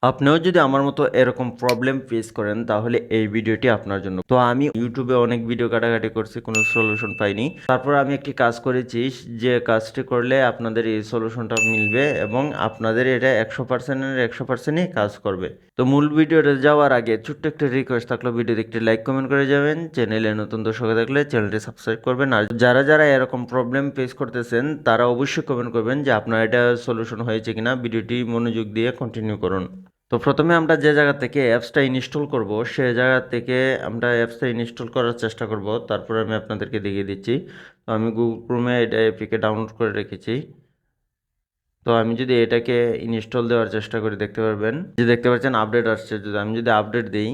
আপনিও যদি আমার মতো এরকম প্রবলেম ফেস করেন তাহলে এই ভিডিওটি আপনার জন্য। তো আমি ইউটিউবে অনেক ভিডিও কাটাকাটি করছি, কোনো সলিউশন পাইনি। তারপর আমি একটি কাজ করেছি, যে কাজটি করলে আপনাদের এই সলিউশনটা মিলবে এবং আপনাদের এটা 100%-এর 100%ই কাজ করবে। তো মূল ভিডিওতে যাওয়ার আগে ছোট্ট একটা রিকোয়েস্ট থাকলো, ভিডিওতে একটি লাইক কমেন্ট করে যাবেন। চ্যানেলে নতুন দর্শক থাকলে চ্যানেলটি সাবস্ক্রাইব করবেন। আর যারা যারা এরকম প্রবলেম ফেস করতেছেন তারা অবশ্যই কমেন্ট করবেন যে আপনার এটা সলিউশন হয়েছে কিনা। ভিডিওটি মনোযোগ দিয়ে কন্টিনিউ করুন। তো প্রথমে আমরা যে জায়গা থেকে অ্যাপসটা ইনস্টল করব সে জায়গা থেকে আমরা অ্যাপসটা ইনস্টল করার চেষ্টা করব। তারপরে আমি আপনাদেরকে দেখিয়ে দিচ্ছি। তো আমি গুগল ক্রোমে এটা এপিকে ডাউনলোড করে রেখেছি। তো আমি যদি এটাকে ইনস্টল দেওয়ার চেষ্টা করি, দেখতে পারবেন যে দেখতে পাচ্ছেন আপডেট আসছে। আমি যদি আপডেট দিই,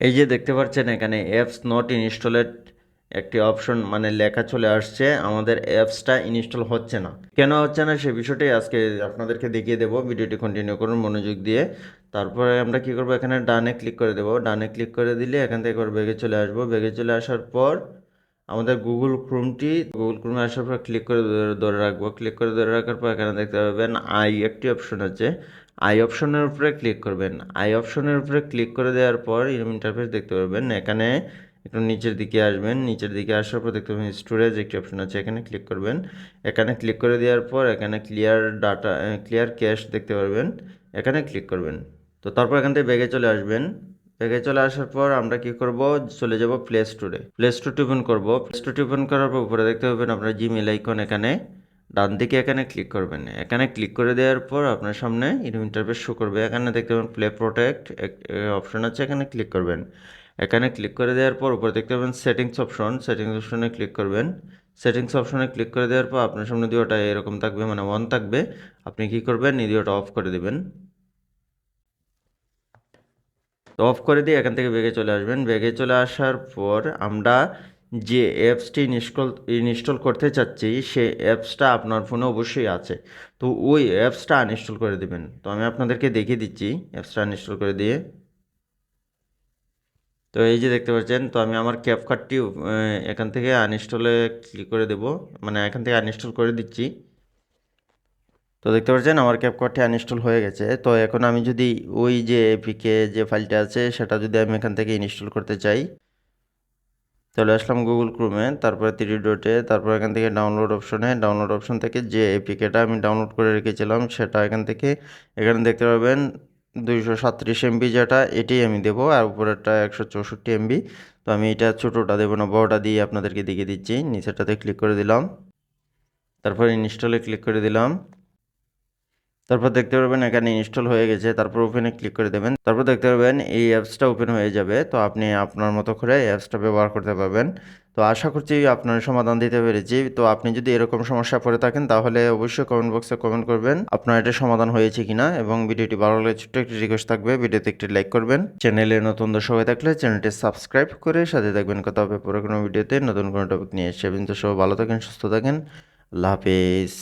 এই যে দেখতে পাচ্ছেন এখানে অ্যাপস নট ইনস্টলেড একটি অপশন মানে লেখা চলে আসছে, আমাদের অ্যাপসটা ইনস্টল হচ্ছে না। কেন হচ্ছে না সে বিষয়টাই আজকে আপনাদেরকে দেখিয়ে দেবো। ভিডিওটি কন্টিনিউ করুন মনোযোগ দিয়ে। তারপরে আমরা কি করব, এখানে ডানে ক্লিক করে দেবো। ডানে ক্লিক করে দিলে এখান থেকে ব্যাগে চলে আসবো। ব্যাগে চলে আসার পর আমাদের গুগল ক্রোমে আসার পর ক্লিক করে ধরে রাখবো। ক্লিক করে ধরে রাখার পর এখানে দেখতে পাবেন আই একটি অপশন আছে। আই অপশনের উপরে ক্লিক করবেন। আই অপশনের উপরে ক্লিক করে দেওয়ার পর এরকম ইন্টারফেস দেখতে পারবেন। এখানে একটু নিচের দিকে আসবেন। নিচের দিকে আসার পর দেখতে পাবেন স্টোরেজ একটি অপশন আছে, এখানে ক্লিক করবেন। এখানে ক্লিক করে দেওয়ার পর এখানে ক্লিয়ার ক্যাশ দেখতে পারবেন, এখানে ক্লিক করবেন। তো তারপর এখান থেকে ব্যাগে চলে আসবেন। ব্যাগে চলে আসার পর আমরা কি করব, চলে যাব প্লে স্টোরে। প্লে স্টোরটি ওপেন করব। প্লে স্টোরটি ওপেন করার পর উপরে দেখতে পাবেন আপনার জিমেল আইকন, এখানে ডান দিকে এখানে ক্লিক করবেন। এখানে ক্লিক করে দেওয়ার পর আপনার সামনে এরকম ইন্টারফেস শো করবে। এখানে দেখতে পাবেন প্লে প্রোটেক্ট অপশন আছে, এখানে ক্লিক করবেন। এখানে ক্লিক করে দেওয়ার পর উপরে দেখতে পাবেন সেটিংস অপশনে ক্লিক করবেন। সেটিংস অপশনে ক্লিক করে দেওয়ার পর আপনার সামনে ভিডিওটা এরকম থাকবে, মানে অন থাকবে। আপনি কি করবেন, ভিডিওটা অফ করে দেবেন। তো অফ করে দিয়ে এখান থেকে ব্যাগে চলে আসবেন। ব্যাগে চলে আসার পর আমরা যে অ্যাপসটি ইনস্টল করতে চাচ্ছি সেই অ্যাপসটা আপনার ফোনে অবশ্যই আছে। তো ওই অ্যাপসটা আনইনস্টল করে দেবেন। তো আমি আপনাদেরকে দেখিয়ে দিচ্ছি অ্যাপসটা আনইনস্টল করে দিয়ে। তো এই যে দেখতে পাচ্ছেন, তো আমি আমার ক্যাপকাটটি এখান থেকে আনইনস্টলে ক্লিক করে দেব, মানে এখান থেকে আনইনস্টল করে দিচ্ছি। তো দেখতে পাচ্ছেন আমার ক্যাপকাটটি আনইনস্টল হয়ে গেছে। তো এখন আমি যদি ওই যে এপিকে যে ফাইলটা আছে সেটা যদি আমি এখান থেকে ইনস্টল করতে চাই, চলে আসলাম গুগল ক্রোমে, তারপরে থ্রি ডটে, তারপর এখান থেকে ডাউনলোড অপশন থেকে যে এপিকেটা আমি ডাউনলোড করে রেখেছিলাম সেটা এখানে দেখতে পাবেন 237 MB যেটা, এটাই আমি দেবো। আর উপরেরটা 164 MB। তো আমি এটা ছোটোটা দেবো না, বড়টা দিয়ে আপনাদেরকে দেখিয়ে দিচ্ছি। নিচেরটাতে ক্লিক করে দিলাম, তারপর ইনস্টলে ক্লিক করে দিলাম। তারপর দেখতে পারবেন এখানে ইনস্টল হয়ে গেছে। তারপর ওপেনে ক্লিক করে দেবেন। তারপর দেখতে পারবেন এই অ্যাপসটা ওপেন হয়ে যাবে। তো আপনি আপনার মতো করে অ্যাপসটা ব্যবহার করতে পারবেন। তো আশা করছি আপনার সমাধান দিতে পেরেছি। তো আপনি যদি এরকম সমস্যা পড়ে থাকেন তাহলে অবশ্যই কমেন্ট বক্সে কমেন্ট করবেন আপনার এটা সমাধান হয়েছে কিনা। এবং ভিডিওটি ভালো লাগলে ছোট্ট একটি রিকোয়েস্ট থাকবে, ভিডিওতে একটি লাইক করবেন। চ্যানেলে নতুন দর্শক হয়ে থাকলে চ্যানেলটি সাবস্ক্রাইব করে সাথে থাকবেন। কথা হবে পরে কোনো ভিডিওতে নতুন কোনো টপিক নিয়ে। সে পর্যন্ত সব ভালো থাকেন, সুস্থ থাকেন। আল্লাহ হাফেজ।